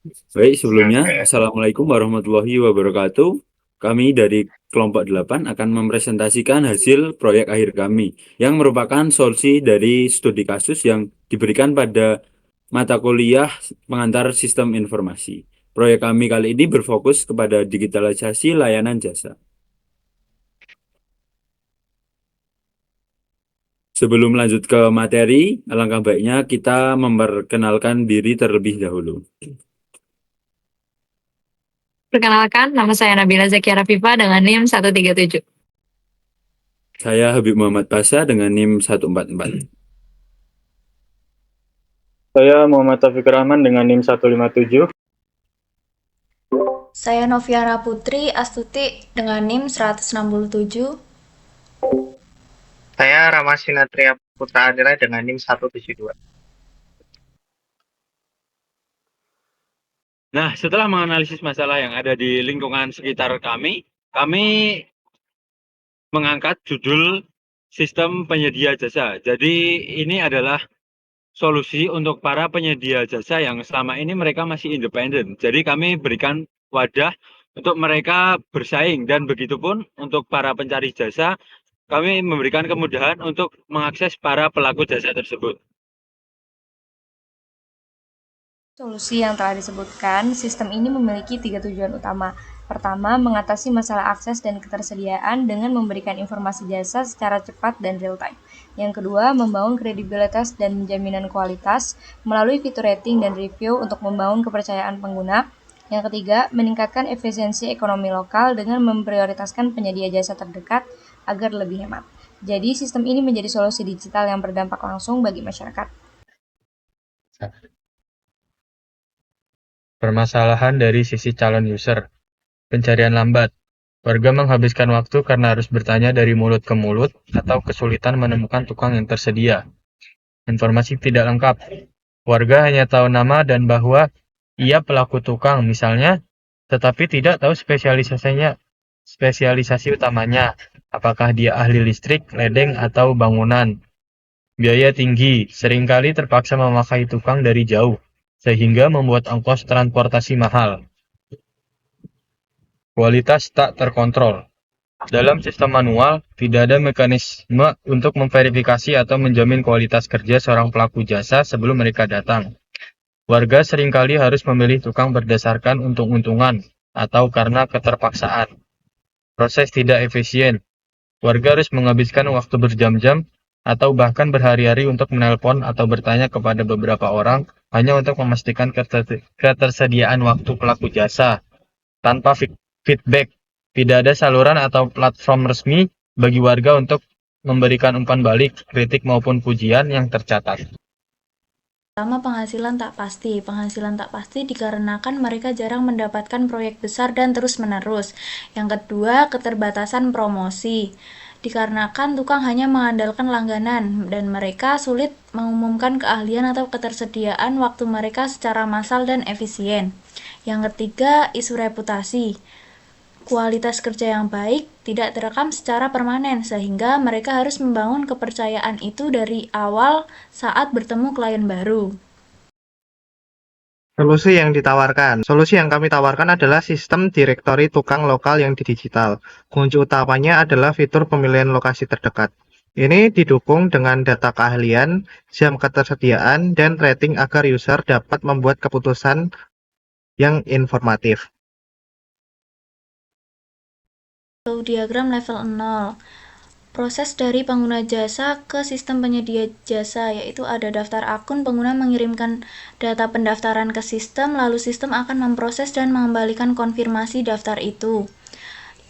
Baik, sebelumnya, Assalamualaikum warahmatullahi wabarakatuh. Kami dari kelompok 8 akan mempresentasikan hasil proyek akhir kami, yang merupakan solusi dari studi kasus yang diberikan pada mata kuliah pengantar sistem informasi. Proyek kami kali ini berfokus kepada digitalisasi layanan jasa. Sebelum lanjut ke materi, alangkah baiknya kita memperkenalkan diri terlebih dahulu. Perkenalkan, nama saya Nabila Zakia Rafifa dengan NIM 137. Saya Habib Muhammad Pasha dengan NIM 144. Saya Muhammad Taufik Rahman dengan NIM 157. Saya Noviana Putri Astuti dengan NIM 167. Saya Rama Sinatria Putra Adela dengan NIM 172. Nah, setelah menganalisis masalah yang ada di lingkungan sekitar kami mengangkat judul sistem penyedia jasa. Jadi ini adalah solusi untuk para penyedia jasa yang selama ini mereka masih independen. Jadi kami berikan wadah untuk mereka bersaing dan begitupun untuk para pencari jasa, kami memberikan kemudahan untuk mengakses para pelaku jasa tersebut. Solusi yang telah disebutkan, sistem ini memiliki 3 tujuan utama. Pertama, mengatasi masalah akses dan ketersediaan dengan memberikan informasi jasa secara cepat dan real-time. Yang kedua, membangun kredibilitas dan jaminan kualitas melalui fitur rating dan review untuk membangun kepercayaan pengguna. Yang ketiga, meningkatkan efisiensi ekonomi lokal dengan memprioritaskan penyedia jasa terdekat agar lebih hemat. Jadi, sistem ini menjadi solusi digital yang berdampak langsung bagi masyarakat. Permasalahan dari sisi calon user. Pencarian lambat. Warga menghabiskan waktu karena harus bertanya dari mulut ke mulut atau kesulitan menemukan tukang yang tersedia. Informasi tidak lengkap. Warga hanya tahu nama dan bahwa ia pelaku tukang misalnya, tetapi tidak tahu spesialisasi utamanya. Apakah dia ahli listrik, ledeng, atau bangunan. Biaya tinggi, seringkali terpaksa memakai tukang dari jauh, sehingga membuat ongkos transportasi mahal. Kualitas tak terkontrol. Dalam sistem manual, tidak ada mekanisme untuk memverifikasi atau menjamin kualitas kerja seorang pelaku jasa sebelum mereka datang. Warga seringkali harus memilih tukang berdasarkan untung-untungan atau karena keterpaksaan. Proses tidak efisien. Warga harus menghabiskan waktu berjam-jam atau bahkan berhari-hari untuk menelpon atau bertanya kepada beberapa orang hanya untuk memastikan ketersediaan waktu pelaku jasa. Tanpa feedback, tidak ada saluran atau platform resmi bagi warga untuk memberikan umpan balik, kritik maupun pujian yang tercatat. Pertama, penghasilan tak pasti. Penghasilan tak pasti dikarenakan mereka jarang mendapatkan proyek besar dan terus-menerus. Yang kedua, keterbatasan promosi. Dikarenakan tukang hanya mengandalkan langganan dan mereka sulit mengumumkan keahlian atau ketersediaan waktu mereka secara massal dan efisien. Yang ketiga, isu reputasi. Kualitas kerja yang baik tidak terekam secara permanen, sehingga mereka harus membangun kepercayaan itu dari awal saat bertemu klien baru. Solusi yang kami tawarkan adalah sistem direktori tukang lokal yang digital. Kunci utamanya adalah fitur pemilihan lokasi terdekat. Ini didukung dengan data keahlian, jam ketersediaan, dan rating agar user dapat membuat keputusan yang informatif. Flow diagram level 0. Proses dari pengguna jasa ke sistem penyedia jasa, yaitu ada daftar akun, pengguna mengirimkan data pendaftaran ke sistem, lalu sistem akan memproses dan mengembalikan konfirmasi daftar itu.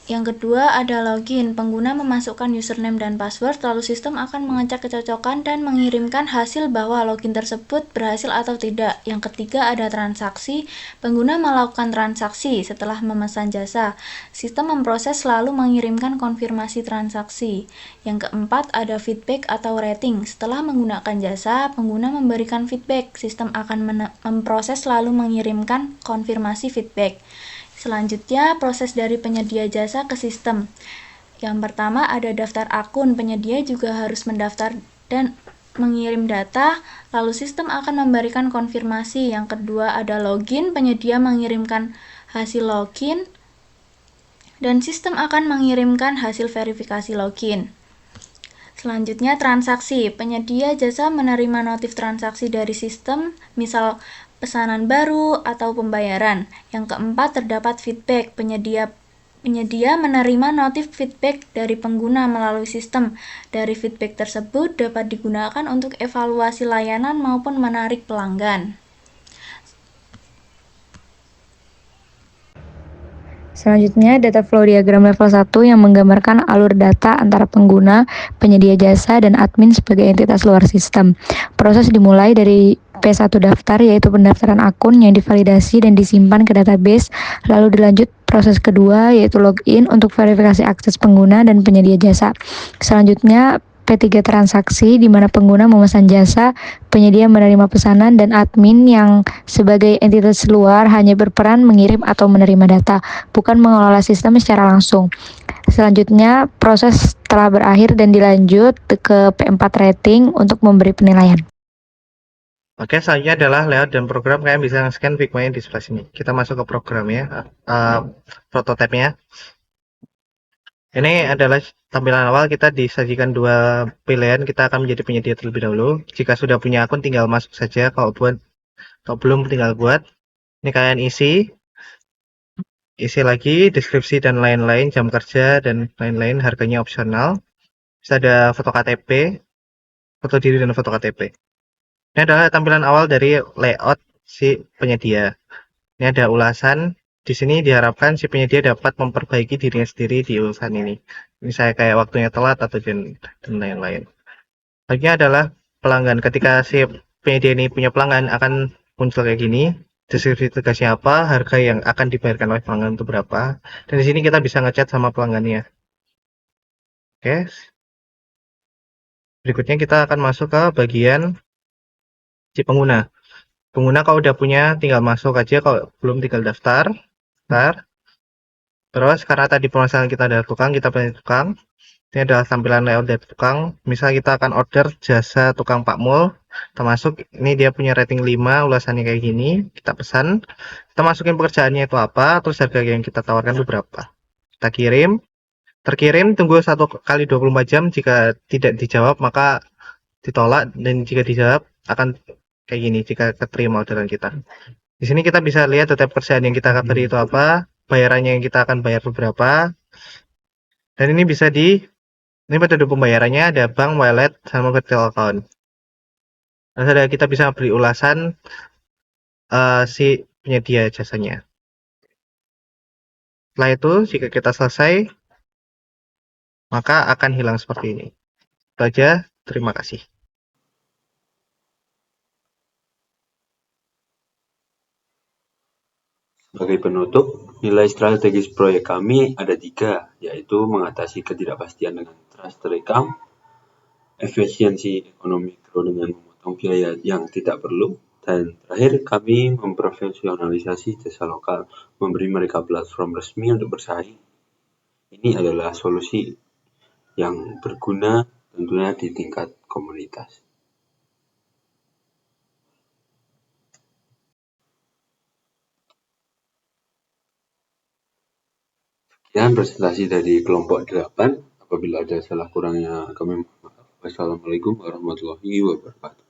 Yang kedua ada login, pengguna memasukkan username dan password, lalu sistem akan mengecek kecocokan dan mengirimkan hasil bahwa login tersebut berhasil atau tidak. Yang ketiga ada transaksi, pengguna melakukan transaksi setelah memesan jasa. Sistem memproses lalu mengirimkan konfirmasi transaksi. Yang keempat ada feedback atau rating, setelah menggunakan jasa, pengguna memberikan feedback, sistem akan memproses lalu mengirimkan konfirmasi feedback. Selanjutnya, proses dari penyedia jasa ke sistem. Yang pertama ada daftar akun, penyedia juga harus mendaftar dan mengirim data, lalu sistem akan memberikan konfirmasi. Yang kedua ada login, penyedia mengirimkan hasil login, dan sistem akan mengirimkan hasil verifikasi login. Selanjutnya transaksi. Penyedia jasa menerima notif transaksi dari sistem, misal pesanan baru atau pembayaran. Yang keempat terdapat feedback. Penyedia menerima notif feedback dari pengguna melalui sistem. Dari feedback tersebut dapat digunakan untuk evaluasi layanan maupun menarik pelanggan. Selanjutnya, data flow diagram level 1 yang menggambarkan alur data antara pengguna, penyedia jasa, dan admin sebagai entitas luar sistem. Proses dimulai dari P1 daftar, yaitu pendaftaran akun yang divalidasi dan disimpan ke database, lalu dilanjut proses kedua, yaitu login untuk verifikasi akses pengguna dan penyedia jasa. Selanjutnya, P3 transaksi, di mana pengguna memesan jasa, penyedia menerima pesanan, dan admin yang sebagai entitas luar hanya berperan mengirim atau menerima data, bukan mengelola sistem secara langsung. Selanjutnya, proses telah berakhir dan dilanjut ke P4 rating untuk memberi penilaian. Oke, selanjutnya adalah layout dan program. Kalian bisa scan Figma di sebelah sini. Kita masuk ke program ya, prototipe-nya. Ini adalah tampilan awal. Kita disajikan dua pilihan. Kita akan menjadi penyedia terlebih dahulu. Jika sudah punya akun tinggal masuk saja. Kalau belum tinggal buat. Ini kalian isi lagi deskripsi dan lain-lain, jam kerja dan lain-lain, harganya opsional. Bisa ada foto KTP, foto diri dan foto KTP. Ini adalah tampilan awal dari layout si penyedia. Ini ada ulasan. Di sini diharapkan si penyedia dapat memperbaiki dirinya sendiri di ulasan ini. Ini saya kayak waktunya telat atau dan lain-lain. Selanjutnya adalah pelanggan. Ketika si penyedia ini punya pelanggan akan muncul kayak gini. Deskripsi tugasnya apa, harga yang akan dibayarkan oleh pelanggan itu berapa. Dan di sini kita bisa ngechat sama pelanggannya. Oke. Berikutnya kita akan masuk ke bagian si pengguna. Pengguna kalau udah punya tinggal masuk aja, kalau belum tinggal daftar. Terus karena tadi pemasaran kita ada tukang, kita pilih tukang. Ini adalah tampilan layout dari tukang. Misal kita akan order jasa tukang Pak Mul. Kita masuk, ini dia punya rating 5, ulasannya kayak gini. Kita pesan, kita masukin pekerjaannya itu apa, terus harga yang kita tawarkan itu berapa. Kita kirim, terkirim, tunggu 1 kali 24 jam. Jika tidak dijawab maka ditolak, dan jika dijawab akan kayak gini jika keterima orderan kita. Di sini kita bisa lihat data pekerjaan yang kita beri itu apa, bayarannya yang kita akan bayar beberapa. Dan ini bisa ini metode pembayarannya ada bank, wallet, sama virtual account. Terus ada kita bisa beri ulasan si penyedia jasanya. Setelah itu jika kita selesai maka akan hilang seperti ini. Itu aja, terima kasih. Sebagai penutup, nilai strategis proyek kami ada 3, yaitu mengatasi ketidakpastian dengan trust terekam, efisiensi ekonomi mikro dengan memotong biaya yang tidak perlu, dan terakhir kami memprofesionalisasi jasa lokal, memberi mereka platform resmi untuk bersaing. Ini adalah solusi yang berguna tentunya di tingkat komunitas. Sekian presentasi dari kelompok 8. Apabila ada salah kurangnya kami mohon maaf. Wassalamualaikum warahmatullahi wabarakatuh.